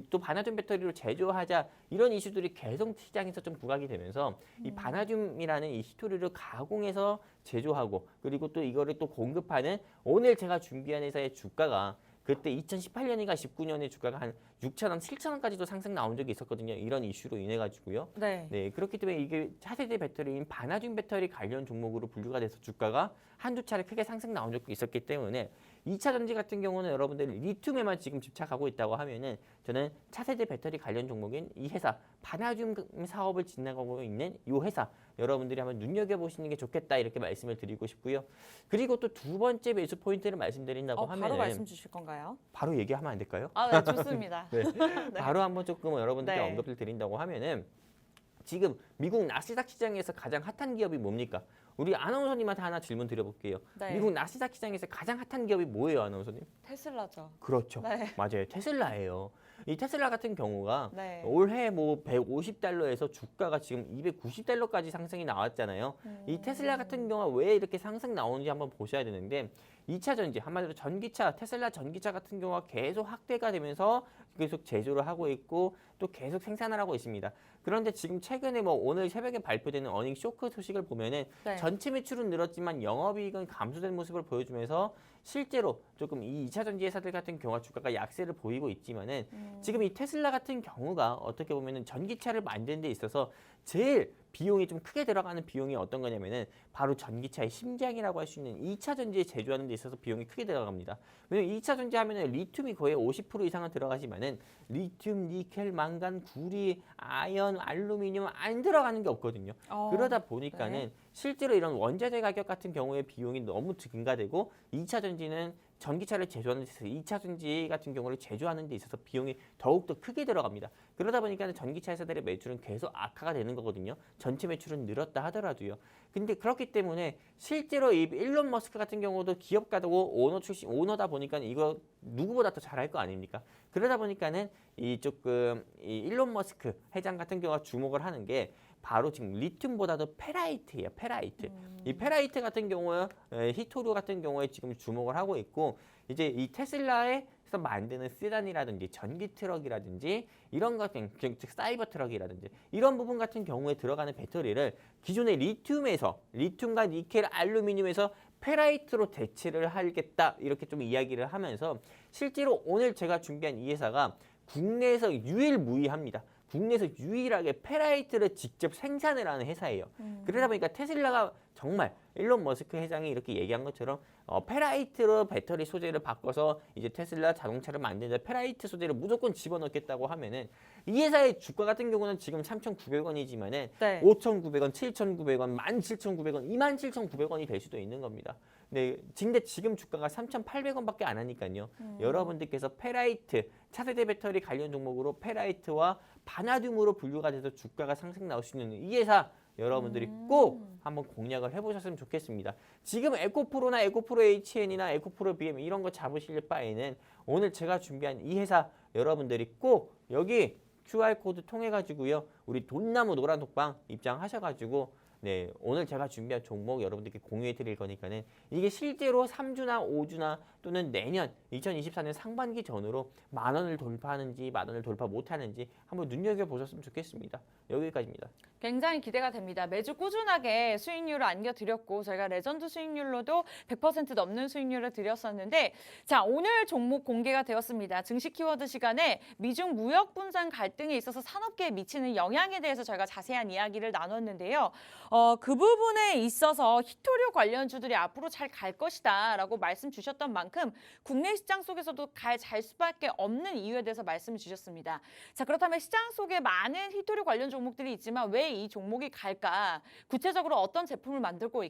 B: 또 바나듐 배터리로 제조하자 이런 이슈들이 계속 시장에서 좀 부각이 되면서 이 바나듐이라는 이 히토류를 가공해서 제조하고 그리고 또 이거를 또 공급하는 오늘 제가 준비한 회사의 주가가 그때 2018년인가 19년에 주가가 한 6,000원, 7,000원까지도 상승 나온 적이 있었거든요. 이런 이슈로 인해 가지고요.
A: 네.
B: 네, 그렇기 때문에 이게 차세대 배터리인 바나듐 배터리 관련 종목으로 분류가 돼서 주가가 한두 차례 크게 상승 나온 적도 있었기 때문에 2차 전지 같은 경우는 여러분들 리튬에만 지금 집착하고 있다고 하면은 저는 차세대 배터리 관련 종목인 이 회사 바나듐 사업을 진행하고 있는 이 회사 여러분들이 한번 눈여겨보시는 게 좋겠다 이렇게 말씀을 드리고 싶고요. 그리고 또 두 번째 매수 포인트를 말씀드린다고 하면은
A: 바로 말씀 주실 건가요?
B: 바로 얘기하면 안 될까요?
A: 아, 네, 좋습니다.
B: 네. 바로 한번 조금 여러분들께
A: 네.
B: 언급을 드린다고 하면은 지금 미국 나스닥 시장에서 가장 핫한 기업이 뭡니까? 우리 아나운서님한테 하나 질문 드려볼게요.
A: 네.
B: 미국 나스닥 시장에서 가장 핫한 기업이 뭐예요, 아나운서님?
A: 테슬라죠.
B: 그렇죠.
A: 네.
B: 맞아요. 테슬라예요. 이 테슬라 같은 경우가
A: 네.
B: 올해 뭐 150달러에서 주가가 지금 290달러까지 상승이 나왔잖아요. 이 테슬라 같은 경우가 왜 이렇게 상승 나오는지 한번 보셔야 되는데 2차 전지, 한마디로 전기차, 테슬라 전기차 같은 경우가 계속 확대가 되면서 계속 제조를 하고 있고 또 계속 생산을 하고 있습니다. 그런데 지금 최근에 뭐 오늘 새벽에 발표되는 어닝 쇼크 소식을 보면은
A: 네.
B: 전체 매출은 늘었지만 영업이익은 감소된 모습을 보여주면서 실제로 조금 이 2차 전지 회사들 같은 경우가 주가가 약세를 보이고 있지만은 지금 이 테슬라 같은 경우가 어떻게 보면은 전기차를 만드는 데 있어서 제일 비용이 좀 크게 들어가는 비용이 어떤 거냐면은 바로 전기차의 심장이라고 할 수 있는 2차 전지에 제조하는 데 있어서 비용이 크게 들어갑니다. 왜냐면 2차 전지 하면은 리튬이 거의 50% 이상은 들어가지만은 리튬, 니켈, 망간, 구리, 아연, 알루미늄 안 들어가는 게 없거든요. 그러다 보니까는 실제로 이런 원자재 가격 같은 경우에 비용이 너무 증가되고 2차 전지는 전기차를 제조하는 데 있어서 2차 전지 같은 경우를 제조하는 데 있어서 비용이 더욱더 크게 들어갑니다. 그러다 보니까 전기차 회사들의 매출은 계속 악화가 되는 거거든요. 전체 매출은 늘었다 하더라도요. 근데 그렇기 때문에 실제로 이 일론 머스크 같은 경우도 기업가고 오너다 보니까 이거 누구보다 더 잘할 거 아닙니까? 그러다 보니까는 이 일론 머스크 회장 같은 경우가 주목을 하는 게 바로 지금 리튬보다도 페라이트예요. 페라이트. 이 페라이트 같은 경우에 히토류 같은 경우에 지금 주목을 하고 있고 이제 이 테슬라에서 만드는 세단이라든지 전기 트럭이라든지 이런 같은 즉 사이버 트럭이라든지 이런 부분 같은 경우에 들어가는 배터리를 기존의 리튬과 니켈, 알루미늄에서 페라이트로 대체를 하겠다 이렇게 좀 이야기를 하면서 실제로 오늘 제가 준비한 이 회사가 국내에서 유일무이합니다. 국내에서 유일하게 페라이트를 직접 생산을 하는 회사예요. 그러다 보니까 테슬라가 정말 일론 머스크 회장이 이렇게 얘기한 것처럼 페라이트로 배터리 소재를 바꿔서 이제 테슬라 자동차를 만드는데 페라이트 소재를 무조건 집어넣겠다고 하면은 이 회사의 주가 같은 경우는 지금 3,900원이지만은
A: 네.
B: 5,900원, 7,900원, 17,900원, 27,900원이 될 수도 있는 겁니다. 네, 근데 지금 주가가 3,800원밖에 안 하니까요. 여러분들께서 페라이트, 차세대 배터리 관련 종목으로 페라이트와 바나듐으로 분류가 돼서 주가가 상승 나올 수 있는 이 회사 여러분들이 꼭 한번 공략을 해보셨으면 좋겠습니다. 지금 에코프로나 에코프로 HN이나 에코프로 BM 이런 거 잡으실 바에는 오늘 제가 준비한 이 회사 여러분들이 꼭 여기 QR코드 통해 가지고요. 우리 돈나무 노란 독방 입장하셔가지고 네, 오늘 제가 준비한 종목 여러분들께 공유해 드릴 거니까는 이게 실제로 3주나 5주나 또는 내년 2024년 상반기 전으로 10,000원을 돌파하는지 10,000원을 돌파 못하는지 한번 눈여겨보셨으면 좋겠습니다. 여기까지입니다.
A: 굉장히 기대가 됩니다. 매주 꾸준하게 수익률을 안겨드렸고 저희가 레전드 수익률로도 100% 넘는 수익률을 드렸었는데 자 오늘 종목 공개가 되었습니다. 증시 키워드 시간에 미중 무역 분산 갈등에 있어서 산업계에 미치는 영향에 대해서 저희가 자세한 이야기를 나눴는데요. 그 부분에 있어서 히토류 관련주들이 앞으로 잘 갈 것이다 라고 말씀 주셨던 만큼 국내 시장 속에서도 잘 수밖에 없는 이유에 대해서 말씀을 주셨습니다. 자 그렇다면 시장 속에 많은 히토류 관련 종목들이 있지만 왜 이 종목이 갈까? 구체적으로 어떤 제품을 만들고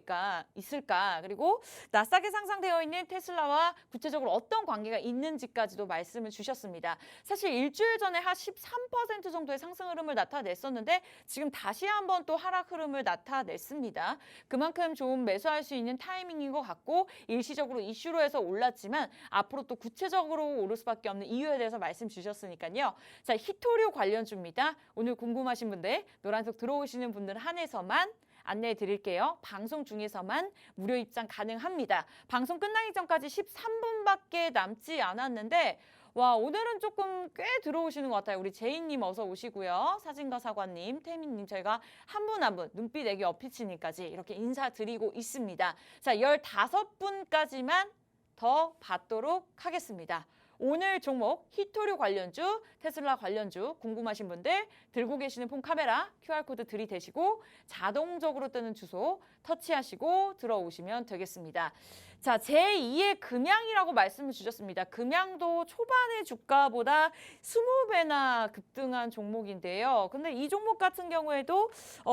A: 있을까? 그리고 나스닥에 상장되어 있는 테슬라와 구체적으로 어떤 관계가 있는지까지도 말씀을 주셨습니다. 사실 일주일 전에 한 13% 정도의 상승 흐름을 나타냈었는데 지금 다시 한번 또 하락 흐름을 나타냈습니다. 그만큼 좀 매수할 수 있는 타이밍인 것 같고 일시적으로 이슈로 해서 올랐지만 앞으로 또 구체적으로 오를 수밖에 없는 이유에 대해서 말씀 주셨으니까요. 자, 히토류 관련주입니다. 오늘 궁금하신 분들 노란색 들어오시는 분들 한해서만 안내해 드릴게요. 방송 중에서만 무료 입장 가능합니다. 방송 끝나기 전까지 13분밖에 남지 않았는데 와 오늘은 조금 꽤 들어오시는 것 같아요. 우리 제이님 어서 오시고요. 사진가 사관님, 태민님 저희가 한 분 한 분 눈빛 애기 어피치님까지 이렇게 인사드리고 있습니다. 자 15분까지만 더 받도록 하겠습니다. 오늘 종목 히토류 관련주, 테슬라 관련주 궁금하신 분들 들고 계시는 폰 카메라 QR코드 들이대시고 자동적으로 뜨는 주소 터치하시고 들어오시면 되겠습니다. 자, 제2의 금양이라고 말씀을 주셨습니다. 금양도 초반의 주가보다 20배나 급등한 종목인데요. 근데 이 종목 같은 경우에도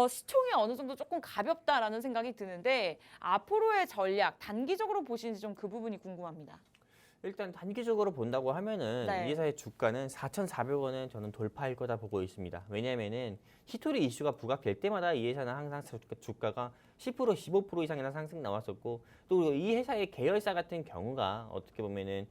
A: 시총이 어느 정도 조금 가볍다라는 생각이 드는데 앞으로의 전략, 단기적으로 보시는지 좀 그 부분이 궁금합니다.
B: 일단 단기적으로 본다고 하면은
A: 네.
B: 이 회사의 주가는 4,400원은 저는 돌파할 거다 보고 있습니다. 왜냐하면은 히토리 이슈가 부각될 때마다 이 회사는 항상 주가가 10% 15% 이상이나 상승 나왔었고 또 이 회사의 계열사 같은 경우가 어떻게 보면은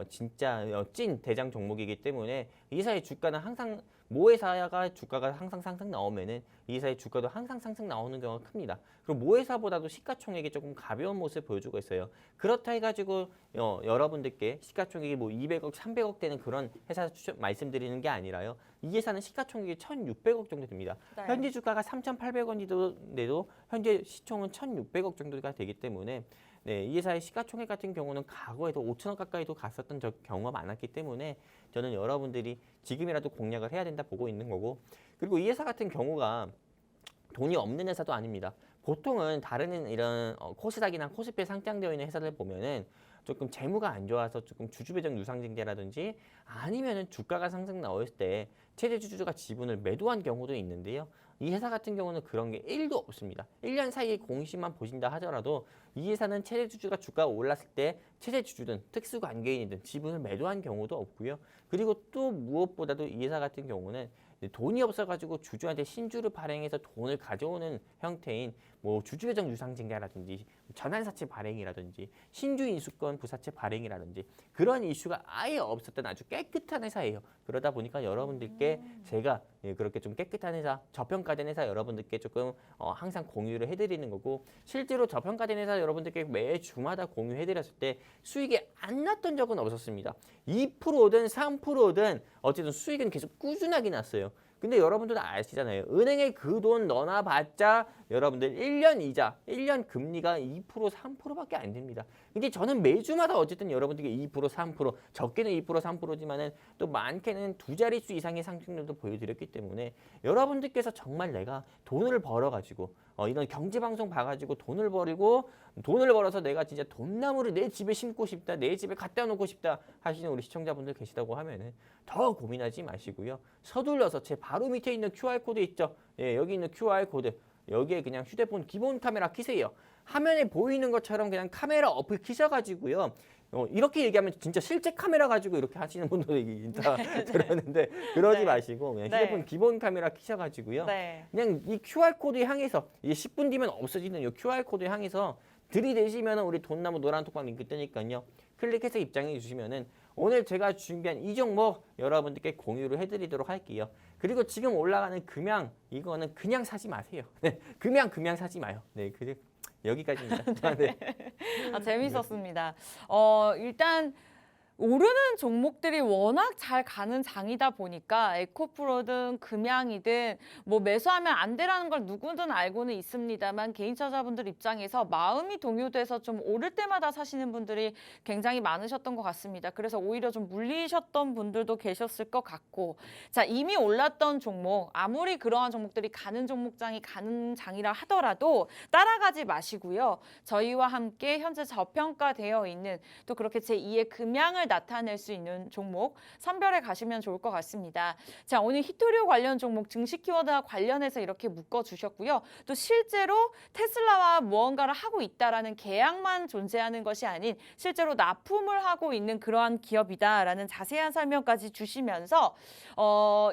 B: 진짜 찐 대장 종목이기 때문에 이 회사의 주가는 항상 모 회사가 주가가 항상 상승 나오면은 이 회사의 주가도 항상 상승 나오는 경우가 큽니다. 그리고 모 회사보다도 시가총액이 조금 가벼운 모습을 보여주고 있어요. 그렇다 해가지고 여러분들께 시가총액이 뭐 200억, 300억 되는 그런 회사 말씀드리는 게 아니라요. 이 회사는 시가총액이 1,600억 정도 됩니다.
A: 네.
B: 현재 주가가 3,800원인데도 현재 시총은 1,600억 정도가 되기 때문에 네, 이 회사의 시가총액 같은 경우는 과거에도 5천억 가까이도 갔었던 경우가 많았기 때문에 저는 여러분들이 지금이라도 공략을 해야 된다 보고 있는 거고 그리고 이 회사 같은 경우가 돈이 없는 회사도 아닙니다. 보통은 다른 이런 코스닥이나 코스피에 상장되어 있는 회사들 보면은 조금 재무가 안 좋아서 조금 주주배정 유상증자라든지 아니면은 주가가 상승 나올 때 최대 주주가 지분을 매도한 경우도 있는데요. 이 회사 같은 경우는 그런 게 1도 없습니다. 1년 사이에 공시만 보신다 하더라도 이 회사는 최대 주주가 주가가 올랐을 때 최대 주주든 특수관계인이든 지분을 매도한 경우도 없고요. 그리고 또 무엇보다도 이 회사 같은 경우는 돈이 없어가지고 주주한테 신주를 발행해서 돈을 가져오는 형태인 뭐 주주회장 유상증자라든지 전환사채 발행이라든지 신주 인수권 부사채 발행이라든지 그런 이슈가 아예 없었던 아주 깨끗한 회사예요. 그러다 보니까 여러분들께 제가 그렇게 좀 깨끗한 회사, 저평가된 회사 여러분들께 조금 항상 공유를 해드리는 거고 실제로 저평가된 회사 여러분들께 매주마다 공유해드렸을 때 수익이 안 났던 적은 없었습니다. 2%든 3%든 어쨌든 수익은 계속 꾸준하게 났어요. 근데 여러분들도 아시잖아요. 은행에 그 돈 넣어놔봤자 여러분들 1년 이자, 1년 금리가 2%, 3%밖에 안 됩니다. 근데 저는 매주마다 어쨌든 여러분들께 2%, 3%, 적게는 2%, 3%지만은 또 많게는 두 자릿수 이상의 상승률도 보여드렸기 때문에 여러분들께서 정말 내가 돈을 벌어가지고 이런 경제방송 봐가지고 돈을 벌어서 내가 진짜 돈나무를 내 집에 심고 싶다, 내 집에 갖다 놓고 싶다 하시는 우리 시청자분들 계시다고 하면은 더 고민하지 마시고요. 서둘러서 제 바로 밑에 있는 QR코드 있죠? 예, 여기 있는 QR코드. 여기에 그냥 휴대폰 기본 카메라 키세요. 화면에 보이는 것처럼 그냥 카메라 어플 키셔가지고요. 이렇게 얘기하면 진짜 실제 카메라 가지고 이렇게 하시는 분들도 인사 들었는데 그러지
A: 네.
B: 마시고 그냥
A: 네.
B: 휴대폰 기본 카메라 키셔가지고요.
A: 네.
B: 그냥 이 QR코드에 향해서 이제 10분 뒤면 없어지는 이 QR코드에 향해서 들이대시면 우리 돈나무 노란 톡방 링크 뜨니까요. 클릭해서 입장해 주시면은 오늘 제가 준비한 이 종목 여러분들께 공유를 해드리도록 할게요. 그리고 지금 올라가는 금양 이거는 그냥 사지 마세요. 네, 금양 사지 마요. 네, 여기까지입니다. 네.
A: 재밌었습니다. 일단 오르는 종목들이 워낙 잘 가는 장이다 보니까 에코프로든 금양이든 뭐 매수하면 안 되라는 걸 누구든 알고는 있습니다만 개인 투자자분들 입장에서 마음이 동요돼서 좀 오를 때마다 사시는 분들이 굉장히 많으셨던 것 같습니다. 그래서 오히려 좀 물리셨던 분들도 계셨을 것 같고 자 이미 올랐던 종목 아무리 그러한 종목들이 가는 종목장이 가는 장이라 하더라도 따라가지 마시고요. 저희와 함께 현재 저평가되어 있는 또 그렇게 제2의 금양을 나타낼 수 있는 종목 선별해 가시면 좋을 것 같습니다. 자, 오늘 히토리오 관련 종목 증시 키워드와 관련해서 이렇게 묶어 주셨고요. 또 실제로 테슬라와 무언가를 하고 있다라는 계약만 존재하는 것이 아닌 실제로 납품을 하고 있는 그러한 기업이다라는 자세한 설명까지 주시면서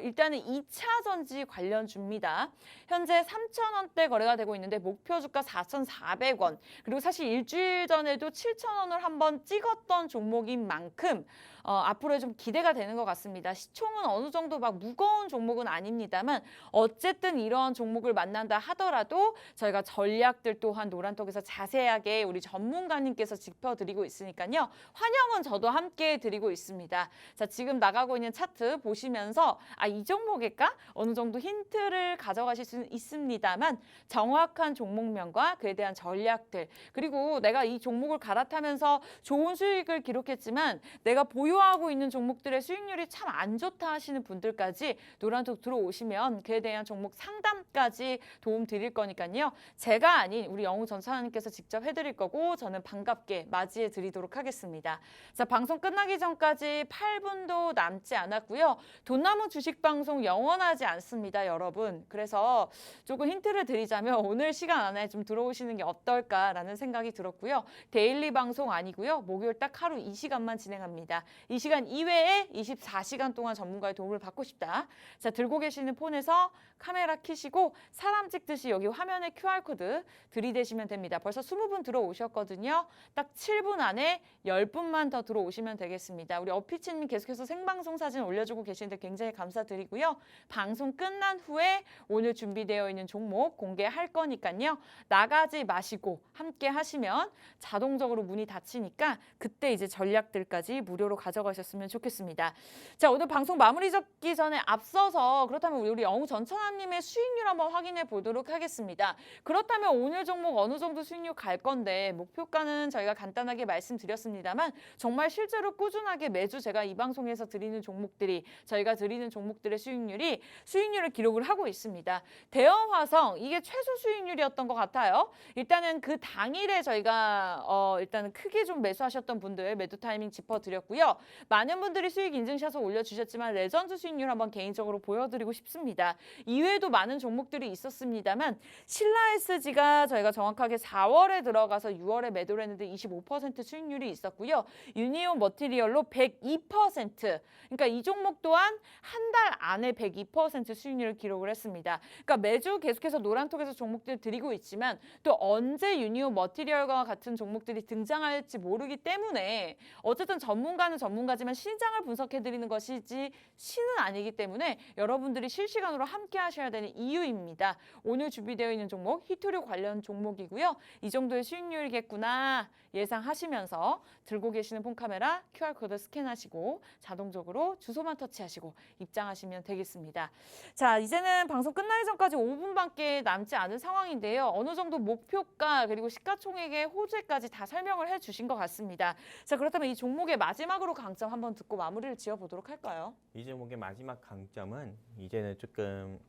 A: 일단은 2차 전지 관련주입니다. 현재 3,000원대 거래가 되고 있는데 목표 주가 4,400원. 그리고 사실 일주일 전에도 7,000원을 한번 찍었던 종목인 만큼 앞으로에 좀 기대가 되는 것 같습니다. 시총은 어느 정도 막 무거운 종목은 아닙니다만 어쨌든 이런 종목을 만난다 하더라도 저희가 전략들 또한 노란톡에서 자세하게 우리 전문가님께서 짚어드리고 있으니까요. 환영은 저도 함께 드리고 있습니다. 자, 지금 나가고 있는 차트 보시면서 이 종목일까? 어느 정도 힌트를 가져가실 수는 있습니다만 정확한 종목명과 그에 대한 전략들 그리고 내가 이 종목을 갈아타면서 좋은 수익을 기록했지만 내가 보유하고 있는 종목들의 수익률이 참 안 좋다 하시는 분들까지 노란톡 들어오시면 그에 대한 종목 상담까지 도움 드릴 거니까요. 제가 아닌 우리 영우 전 차장님께서 직접 해드릴 거고 저는 반갑게 맞이해 드리도록 하겠습니다. 자, 방송 끝나기 전까지 8분도 남지 않았고요. 돈나무 주식 방송 영원하지 않습니다, 여러분. 그래서 조금 힌트를 드리자면 오늘 시간 안에 좀 들어오시는 게 어떨까라는 생각이 들었고요. 데일리 방송 아니고요. 목요일 딱 하루 2시간만 진행합니다. 이 시간 이외에 24시간 동안 전문가의 도움을 받고 싶다. 자, 들고 계시는 폰에서 카메라 켜시고 사람 찍듯이 여기 화면에 QR코드 들이대시면 됩니다. 벌써 20분 들어오셨거든요. 딱 7분 안에 10분만 더 들어오시면 되겠습니다. 우리 어피치님 계속해서 생방송 사진 올려주고 계시는데 굉장히 감사드리고요. 방송 끝난 후에 오늘 준비되어 있는 종목 공개할 거니까요. 나가지 마시고 함께 하시면 자동적으로 문이 닫히니까 그때 이제 전략들까지 무료로 가져가셨으면 좋겠습니다. 자, 오늘 방송 마무리 짓기 전에 앞서서 그렇다면 우리 영우 전천하님의 수익률 한번 확인해 보도록 하겠습니다. 그렇다면 오늘 종목 어느 정도 수익률 갈 건데 목표가는 저희가 간단하게 말씀드렸습니다만 정말 실제로 꾸준하게 매주 제가 이 방송에서 드리는 종목들이 저희가 드리는 종목들의 수익률을 기록을 하고 있습니다. 대형화성 이게 최소 수익률이었던 것 같아요. 일단은 그 당일에 저희가 일단은 크게 좀 매수하셨던 분들 매도 타이밍 짚어 읽어드렸고요. 많은 분들이 수익 인증샷을 올려주셨지만 레전드 수익률 한번 개인적으로 보여드리고 싶습니다. 이외에도 많은 종목들이 있었습니다만 신라 SG가 저희가 정확하게 4월에 들어가서 6월에 매도를 했는데 25% 수익률이 있었고요. 유니온 머티리얼로 102%. 그러니까 이 종목 또한 한 달 안에 102% 수익률을 기록을 했습니다. 그러니까 매주 계속해서 노란톡에서 종목들 드리고 있지만 또 언제 유니온 머티리얼과 같은 종목들이 등장할지 모르기 때문에 어쨌든 전문가는 전문가지만 시장을 분석해드리는 것이지 신은 아니기 때문에 여러분들이 실시간으로 함께 하셔야 되는 이유입니다. 오늘 준비되어 있는 종목 히토류 관련 종목이고요. 이 정도의 수익률이겠구나 예상하시면서 들고 계시는 폰카메라 QR코드 스캔하시고 자동적으로 주소만 터치하시고 입장하시면 되겠습니다. 자, 이제는 방송 끝나기 전까지 5분밖에 남지 않은 상황인데요. 어느 정도 목표가 그리고 시가총액의 호재까지 다 설명을 해주신 것 같습니다. 자, 그렇다면 이 종목의 마지막으로 강점 한번 듣고 마무리를 지어보도록 할까요?
B: 이 종목의 마지막 강점은 이제는 조금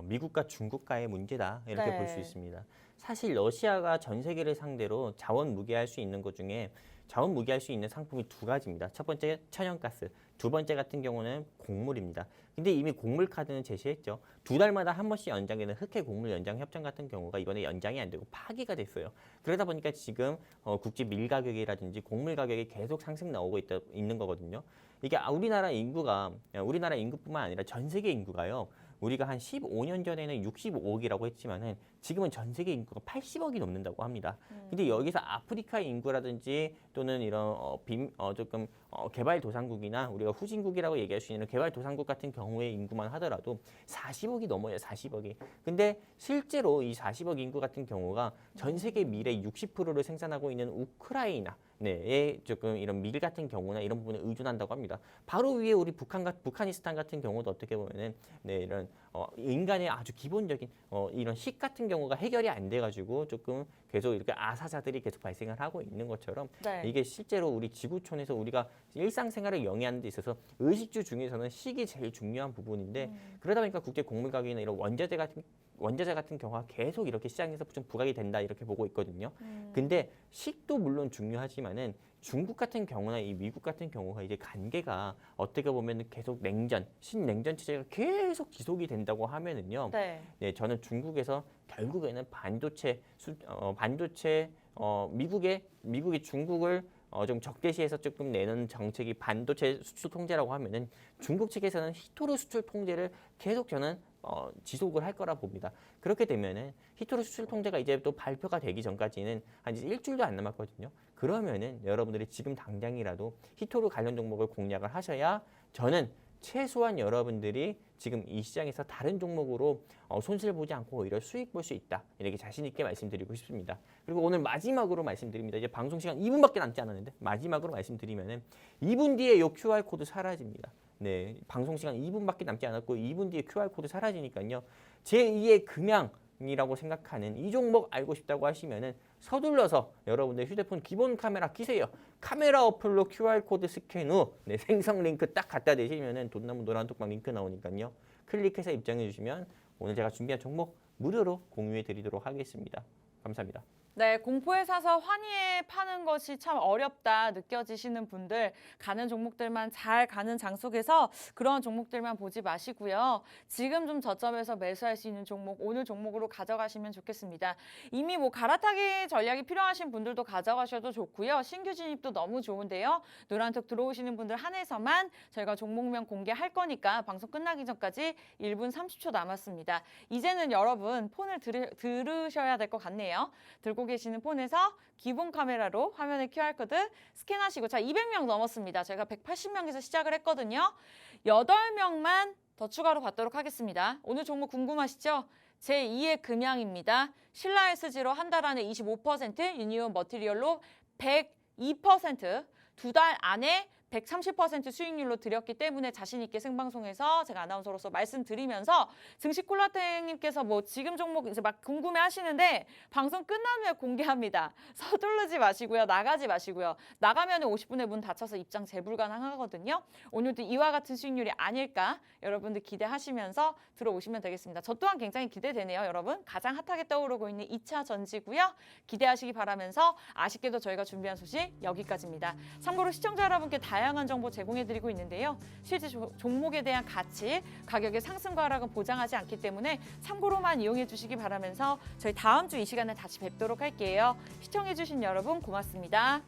B: 미국과 중국과의 문제다 이렇게
A: 네.
B: 볼 수 있습니다. 사실 러시아가 전 세계를 상대로 자원 무기할 수 있는 것 중에 자원 무기할 수 있는 상품이 두 가지입니다. 첫 번째 천연가스, 두 번째 같은 경우는 곡물입니다. 근데 이미 곡물 카드는 제시했죠. 두 달마다 한 번씩 연장되는 흑해 곡물 연장 협정 같은 경우가 이번에 연장이 안 되고 파기가 됐어요. 그러다 보니까 지금 국제 밀 가격이라든지 곡물 가격이 계속 상승 나오고 있는 거거든요. 이게 우리나라 인구뿐만 아니라 전 세계 인구가요. 우리가 한 15년 전에는 65억이라고 했지만은 지금은 전 세계 인구가 80억이 넘는다고 합니다. 근데 여기서 아프리카 인구라든지 또는 이런 조금 개발도상국이나 우리가 후진국이라고 얘기할 수 있는 개발도상국 같은 경우의 인구만 하더라도 40억이 넘어요. 40억이. 근데 실제로 이 40억 인구 같은 경우가 전 세계 밀의 60%를 생산하고 있는 우크라이나 에 조금 이런 밀 같은 경우나 이런 부분에 의존한다고 합니다. 바로 위에 우리 북한이스탄 같은 경우도 어떻게 보면은 이런 인간의 아주 기본적인 이런 식 같은 경우가 해결이 안 돼가지고 조금 계속 이렇게 아사자들이 계속 발생을 하고 있는 것처럼
A: 네.
B: 이게 실제로 우리 지구촌에서 우리가 일상생활을 영위하는 데 있어서 의식주 중에서는 식이 제일 중요한 부분인데 그러다 보니까 국제 곡물 가격이나 이런 원자재 같은 경우가 계속 이렇게 시장에서 좀 부각이 된다 이렇게 보고 있거든요. 근데 식도 물론 중요하지만은 중국 같은 경우나 이 미국 같은 경우가 이제 관계가 어떻게 보면 계속 신냉전 체제가 계속 지속이 된다고 하면은요.
A: 네.
B: 저는 중국에서 결국에는 미국이 중국을 좀 적대시해서 조금 내는 정책이 반도체 수출 통제라고 하면은 중국 측에서는 히토류 수출 통제를 계속 저는 지속을 할 거라 봅니다. 그렇게 되면은 히토류 수출 통제가 이제 또 발표가 되기 전까지는 한 이제 일주일도 안 남았거든요. 그러면은 여러분들이 지금 당장이라도 히토류 관련 종목을 공략을 하셔야 저는 최소한 여러분들이 지금 이 시장에서 다른 종목으로 손실 보지 않고 오히려 수익 볼 수 있다. 이렇게 자신 있게 말씀드리고 싶습니다. 그리고 오늘 마지막으로 말씀드립니다. 이제 방송 시간 2분밖에 남지 않았는데 마지막으로 말씀드리면은 2분 뒤에 이 QR 코드 사라집니다. 네, 방송 시간 2분밖에 남지 않았고 2분 뒤에 QR 코드 사라지니까요. 제2의 금양이라고 생각하는 이 종목 알고 싶다고 하시면은 서둘러서 여러분들 휴대폰 기본 카메라 끼세요. 카메라 어플로 QR코드 스캔 후 생성 링크 딱 갖다 대시면은 돈나무 노란톡방 링크 나오니까요. 클릭해서 입장해 주시면 오늘 제가 준비한 종목 무료로 공유해 드리도록 하겠습니다. 감사합니다.
A: 네, 공포에 사서 환희에 파는 것이 참 어렵다 느껴지시는 분들 가는 종목들만 잘 가는 장 속에서 그런 종목들만 보지 마시고요. 지금 좀 저점에서 매수할 수 있는 종목 오늘 종목으로 가져가시면 좋겠습니다. 이미 뭐 갈아타기 전략이 필요하신 분들도 가져가셔도 좋고요. 신규 진입도 너무 좋은데요. 노란톡 들어오시는 분들 한해서만 저희가 종목명 공개할 거니까 방송 끝나기 전까지 1분 30초 남았습니다. 이제는 여러분 폰을 들으셔야 될 것 같네요. 들고 계시는 폰에서 기본 카메라로 화면에 QR코드 스캔하시고 자 200명 넘었습니다. 저희가 180명에서 시작을 했거든요. 8명만 더 추가로 받도록 하겠습니다. 오늘 종목 궁금하시죠? 제2의 금양입니다. 신라 SG로 한 달 안에 25%, 유니온 머티리얼로 102%, 두 달 안에 130% 수익률로 드렸기 때문에 자신 있게 생방송에서 제가 아나운서로서 말씀드리면서 증시콜라땡님께서 뭐 지금 종목 이제 막 궁금해 하시는데 방송 끝난 후에 공개합니다. 서두르지 마시고요. 나가지 마시고요. 나가면 50분에 문 닫혀서 입장 재불가능하거든요. 오늘도 이와 같은 수익률이 아닐까 여러분들 기대하시면서 들어오시면 되겠습니다. 저 또한 굉장히 기대되네요. 여러분 가장 핫하게 떠오르고 있는 2차 전지고요. 기대하시기 바라면서 아쉽게도 저희가 준비한 소식 여기까지입니다. 참고로 시청자 여러분께 다양한 다양한 정보 제공해드리고 있는데요. 실제 종목에 대한 가치, 가격의 상승과 하락은 보장하지 않기 때문에 참고로만 이용해 주시기 바라면서 저희 다음 주 이 시간에 다시 뵙도록 할게요. 시청해 주신 여러분 고맙습니다.